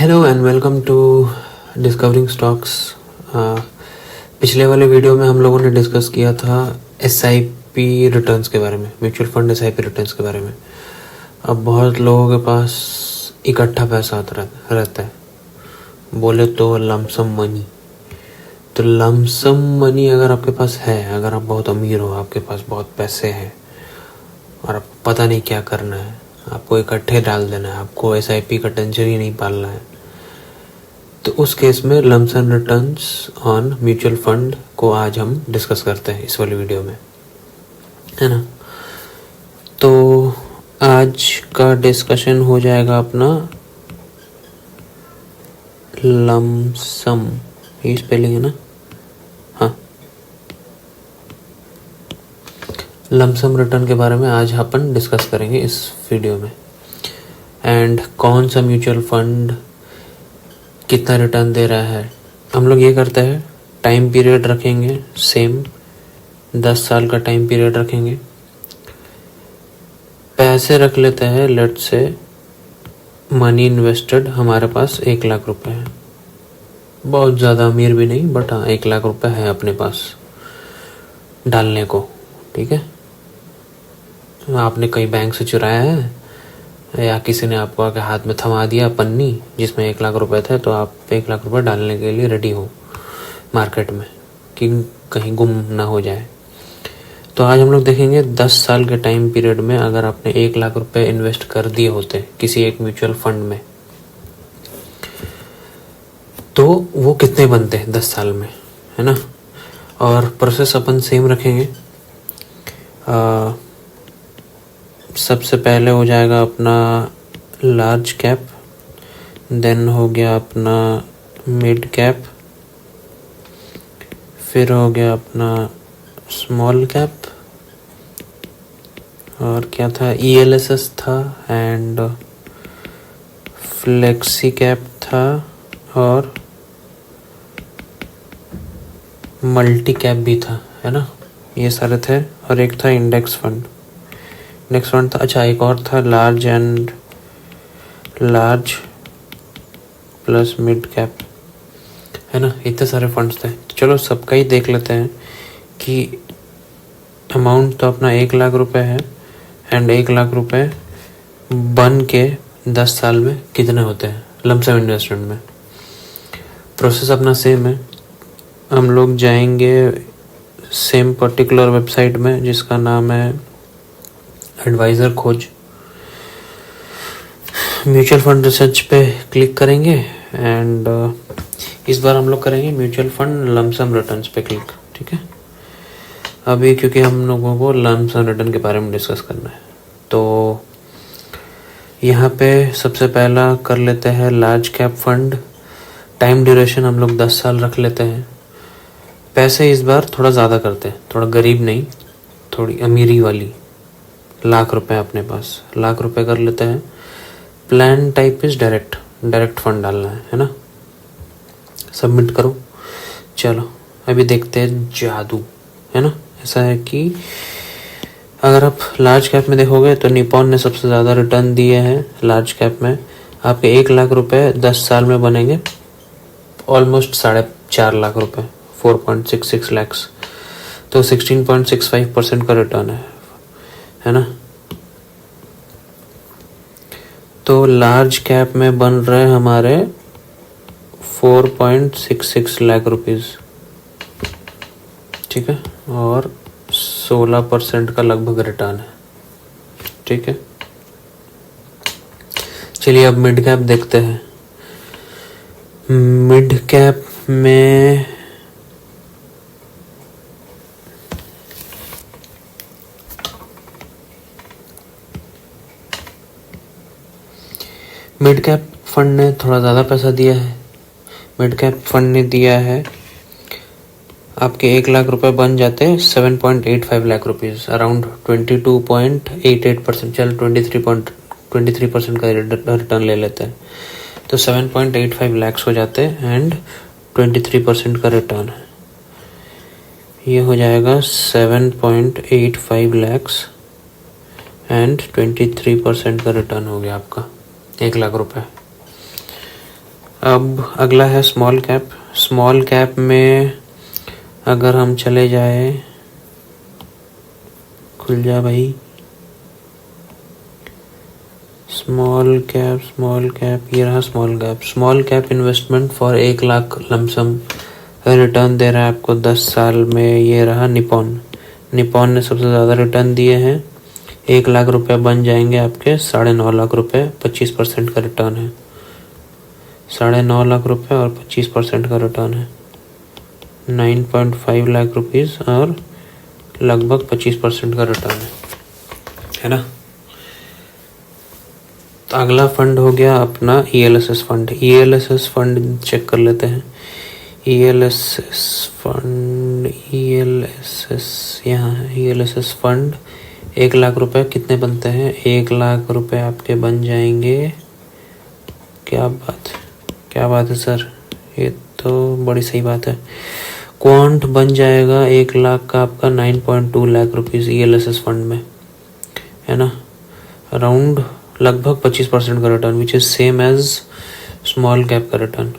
Hello and welcome to discovering stocks. पिछले वाले video में हम लोगों ने डिस्कस किया था एसआईपी रिटर्न्स के बारे में, म्यूचुअल फंड एसआईपी रिटर्न्स के बारे में। अब बहुत लोगों के पास इकट्ठा पैसा आता रहता है, बोले तो लमसम मनी। तो लमसम मनी अगर आपके पास है, अगर आप बहुत अमीर हो, आपके पास बहुत पैसे हैं और आपको पता नहीं क्या करना है, आपको इकट्ठे डाल देना है, आपको एसआईपी का टेंशन ही नहीं पालना है, तो उस केस में lump sum returns on mutual fund को आज हम डिस्कस करते हैं इस वाली वीडियो में, है ना। तो आज का डिस्कशन हो जाएगा अपना लमसम, ये स्पेलिंग है ना, हाँ, लमसम रिटर्न के बारे में आज अपन डिस्कस करेंगे इस वीडियो में। एंड कौन सा म्यूचुअल फंड कितना रिटर्न दे रहा है, हम लोग ये करते हैं, टाइम पीरियड रखेंगे सेम, 10 साल का टाइम पीरियड रखेंगे। पैसे रख लेते हैं, लेट से मनी इन्वेस्टेड हमारे पास 1 लाख रुपए है, बहुत ज़्यादा अमीर भी नहीं, बट हाँ 1 लाख रुपए है अपने पास डालने को, ठीक है। आपने कई बैंक से चुराया है या किसी ने आपको आके हाथ में थमा दिया पन्नी जिसमें 1 लाख रुपए थे, तो आप 1 लाख रुपए डालने के लिए रेडी हो मार्केट में कि कहीं गुम ना हो जाए। तो आज हम लोग देखेंगे 10 साल के टाइम पीरियड में अगर आपने 1 लाख रुपए इन्वेस्ट कर दिए होते किसी एक म्यूचुअल फंड में, तो वो कितने बनते हैं 10 साल में, है ना। और प्रोसेस अपन सेम रखेंगे। सबसे पहले हो जाएगा अपना लार्ज कैप, देन हो गया अपना मिड कैप, फिर हो गया अपना स्मॉल कैप, और क्या था, ELSS था, एंड फ्लेक्सी कैप था, और मल्टी कैप भी था, है ना। ये सारे थे, और एक था इंडेक्स फंड था। अच्छा, एक और था लार्ज प्लस मिड कैप, है ना। इतने सारे फंड्स थे। तो चलो सबका ही देख लेते हैं कि अमाउंट तो अपना 1 लाख रुपए है, एंड 1 लाख रुपए बन के 10 साल में कितने होते हैं लमसम इन्वेस्टमेंट में। प्रोसेस अपना सेम है, हम लोग जाएंगे सेम पर्टिकुलर वेबसाइट में जिसका नाम है एडवाइज़र खोज। म्यूचुअल फंड रिसर्च पे क्लिक करेंगे, एंड इस बार हम लोग करेंगे म्यूचुअल फंड लमसम रिटर्न्स पे क्लिक, ठीक है। अभी क्योंकि हम लोगों को लमसम रिटर्न के बारे में डिस्कस करना है, तो यहाँ पे सबसे पहला कर लेते हैं large cap fund. Time duration हम लोग 10 साल रख लेते हैं। पैसे इस बार थोड़ा ज़्यादा करते हैं, थोड़ा गरीब नहीं, थोड़ी अमीरी वाली, लाख रुपए अपने पास, लाख रुपए कर लेते हैं। Plan type is direct fund डालना है ना। सबमिट करो। चलो अभी देखते हैं जादू, है ना। ऐसा है कि अगर आप लार्ज कैप में देखोगे तो निपॉन ने सबसे ज़्यादा रिटर्न दिए हैं लार्ज कैप में। आपके 1 लाख रुपए 10 साल में बनेंगे ऑलमोस्ट 4.5 लाख रुपए, 4.66 लैक्स, तो 16.65% का रिटर्न है ना। तो लार्ज कैप में बन रहे हमारे 4.66 लाख रुपीज़, ठीक है, और 16% का लगभग रिटर्न है, ठीक है। चलिए अब मिड कैप देखते हैं। मिड कैप में मिड कैप फंड ने थोड़ा ज़्यादा पैसा दिया है। मिड कैप फंड ने दिया है आपके 1 लाख रुपए बन जाते हैं 7.85 लाख रुपीज़, अराउंड 22.88%, चल 23% का रिटर्न ले लेते हैं, तो 7.85 लैक्स हो जाते हैं, एंड 23% का रिटर्न है। ये हो जाएगा 7.85 लैक्स एंड 23% का रिटर्न हो गया आपका 1 लाख रुपए। अब अगला है स्मॉल कैप। स्मॉल कैप में अगर हम चले जाए, खुल जा भाई, स्मॉल कैप, ये रहा small cap. Small cap investment for 1 lakh lumpsum return दे रहा है आपको 10 साल में। ये रहा निपॉन ने सबसे ज़्यादा रिटर्न दिए हैं। 1 लाख रुपए बन जाएंगे आपके 9.5 लाख रुपए, 25% का रिटर्न है। 9.5 लाख रुपए और 25% का रिटर्न है। 9.5 लाख रुपीज़ और लगभग 25% का रिटर्न है ना। तो अगला फंड हो गया अपना ELSS fund. ELSS fund check कर लेते हैं। ELSS फंड, यहाँ है ELSS फंड। 1 लाख रुपए कितने बनते हैं? 1 लाख रुपए आपके बन जाएंगे। क्या बात है सर, ये तो बड़ी सही बात है। क्वांट बन जाएगा 1 लाख का आपका 9.2 लाख रुपीज़ ELSS फंड में, है ना। अराउंड लगभग 25% का return, which is same as small cap का रिटर्न।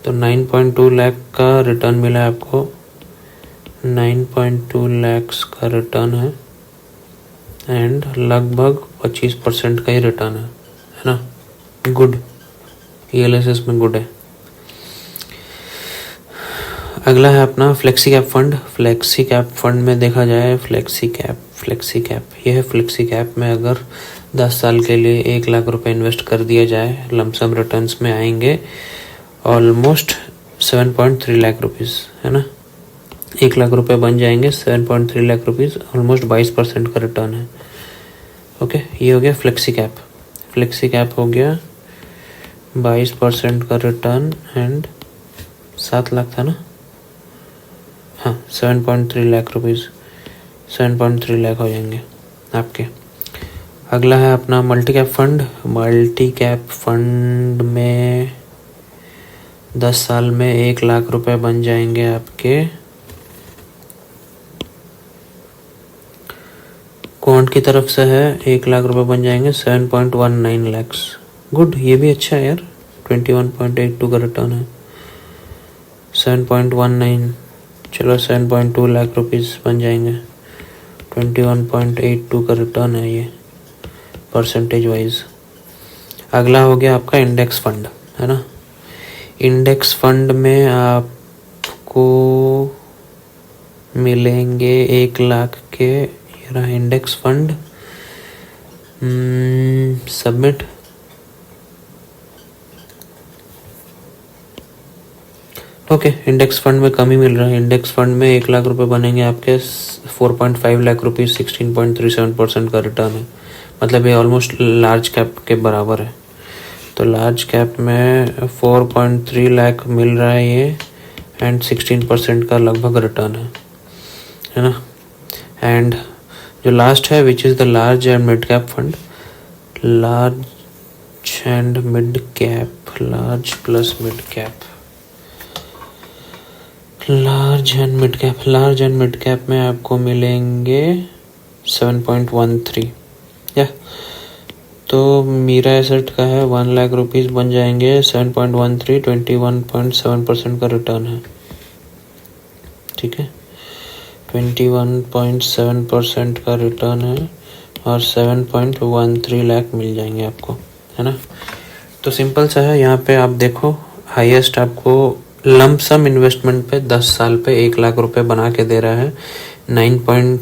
तो 9.2 लाख का रिटर्न मिला है आपको। 9.2 लाख का रिटर्न है एंड लगभग 25% का ही रिटर्न है ना। गुड, ELSS में गुड है। अगला है अपना flexi cap fund. Flexi cap fund में देखा जाए, फ्लेक्सी कैप ये है। फ्लेक्सी कैप में अगर 10 साल के लिए 1 लाख रुपए इन्वेस्ट कर दिया जाए, लमसम रिटर्न्स में आएंगे ऑलमोस्ट 7.3 लाख रुपीज़, है ना। 1 लाख रुपए बन जाएंगे 7.3 लाख रुपीज़, ऑलमोस्ट 22% का रिटर्न है। ओके, ये हो गया फ्लेक्सी कैप। फ्लेक्सी कैप हो गया 22% का रिटर्न एंड 7 लाख था ना, हाँ 7.3 लाख रुपीज़, 7.3 लाख हो जाएंगे आपके। अगला है अपना multi cap fund. Multi cap fund में 10 साल में 1 लाख रुपए बन जाएंगे आपके। क्वांट की तरफ से है 1 लाख रुपए बन जाएंगे 7.19 लैक्स। गुड, ये भी अच्छा है यार। 21.82 का रिटर्न है। 7.19, चलो 7.2 लाख रुपीज़ बन जाएंगे। 21.82 का रिटर्न है ये परसेंटेज वाइज। अगला हो गया आपका इंडेक्स फंड, है ना। इंडेक्स फंड में आपको मिलेंगे 1 लाख के, ये रहा index fund. Submit. Okay, index fund में कम ही मिल रहा है। इंडेक्स फंड में 1 लाख रुपए बनेंगे आपके 4.5 लाख रुपीज़, 16.37% का रिटर्न है। मतलब ये ऑलमोस्ट लार्ज कैप के बराबर है। तो लार्ज कैप में 4.3 लाख मिल रहा है ये एंड 16% का लगभग रिटर्न है ना। एंड जो लास्ट है which is the large and mid cap fund. Large and mid cap, large plus mid cap, large and mid cap में आपको मिलेंगे 7.13 या। तो मीरा एसेट का है 1 लाख रुपीज़ बन जाएंगे 7.13, 21.7% का रिटर्न है। ठीक है, 21.7% का रिटर्न है और 7.13 लाख मिल जाएंगे आपको, है ना। तो सिंपल सा है। यहाँ पे आप देखो, हाईएस्ट आपको लमसम इन्वेस्टमेंट पे 10 साल पे 1 लाख रुपए बना के दे रहा है। 9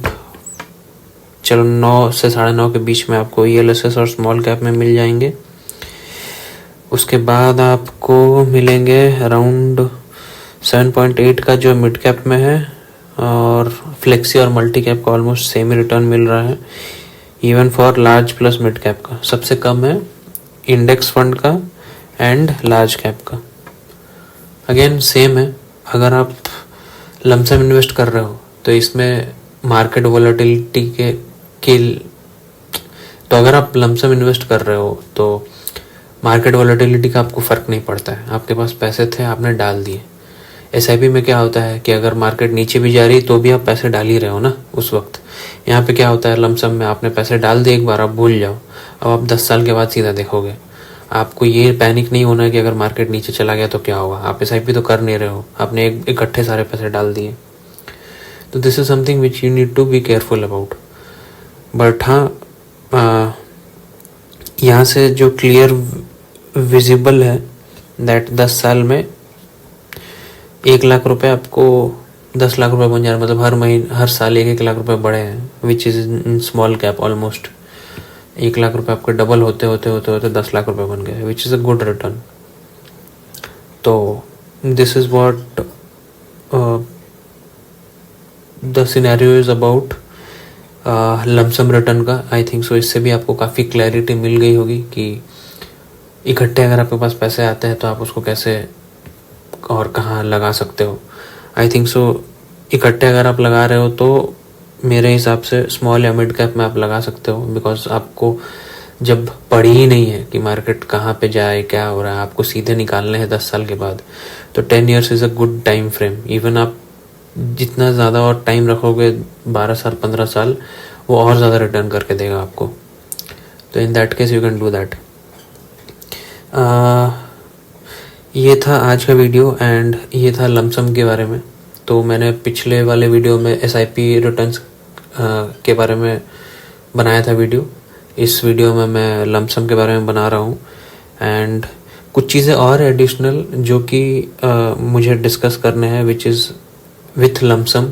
से 9.5 के बीच में आपको ELSS और स्मॉल कैप में मिल जाएंगे। उसके बाद आपको मिलेंगे अराउंड 7.8 का जो मिड कैप में है, और फ्लेक्सी और मल्टी कैप का ऑलमोस्ट सेम ही रिटर्न मिल रहा है। Even for large plus mid cap का सबसे कम है इंडेक्स फंड का एंड लार्ज कैप का। अगेन सेम है। अगर आप लमसम इन्वेस्ट कर रहे हो तो इसमें मार्केट वोलेटिलिटी के तो अगर आप लमसम इन्वेस्ट कर रहे हो तो मार्केट वोलेटिलिटी का आपको फ़र्क नहीं पड़ता है। आपके पास पैसे थे, आपने डाल दिए। SIP में क्या होता है कि अगर मार्केट नीचे भी जा रही तो भी आप पैसे डाल ही रहे हो ना उस वक्त। यहाँ पे क्या होता है, लमसम में आपने पैसे डाल दिए एक बार, आप भूल जाओ। अब आप 10 साल के बाद सीधा देखोगे आपको ये पैनिक नहीं होना है कि अगर मार्केट नीचे चला गया तो क्या होगा। आप SIP तो कर नहीं रहे हो, आपने इकट्ठे सारे पैसे डाल दिए। तो this is something which you need to be careful about. But हाँ, यहाँ से जो क्लियर विजिबल है दैट 10 साल में 1 लाख रुपए आपको 10 लाख रुपए बन जा रहा है, मतलब हर साल 1 लाख रुपए बढ़े हैं, which is in small cap almost 1 lakh रुपए आपके डबल होते होते होते होते 10 लाख रुपए बन गए, which is a good return. तो this is what the scenario is about lumpsum return का। आई थिंक सो इससे भी आपको काफ़ी क्लैरिटी मिल गई होगी कि इकट्ठे अगर आपके पास पैसे आते हैं तो आप उसको कैसे और कहाँ लगा सकते हो। आई थिंक सो इकट्ठे अगर आप लगा रहे हो तो मेरे हिसाब से स्मॉल या मिड कैप में आप लगा सकते हो, बिकॉज आपको जब पड़ी ही नहीं है कि मार्केट कहाँ पे जाए क्या हो रहा है, आपको सीधे निकालने हैं 10 साल के बाद, तो 10 years is a good time frame. Even आप जितना ज़्यादा और टाइम रखोगे 12 साल 15 साल, वो और ज़्यादा रिटर्न करके देगा आपको। तो in that case you can do that. ये था आज का वीडियो एंड ये था लमसम के बारे में। तो मैंने पिछले वाले वीडियो में SIP रिटर्न्स के बारे में बनाया था वीडियो। इस वीडियो में मैं लमसम के बारे में बना रहा हूँ एंड कुछ चीज़ें और एडिशनल जो कि मुझे डिस्कस करने हैं, विच इज़ विथ लमसम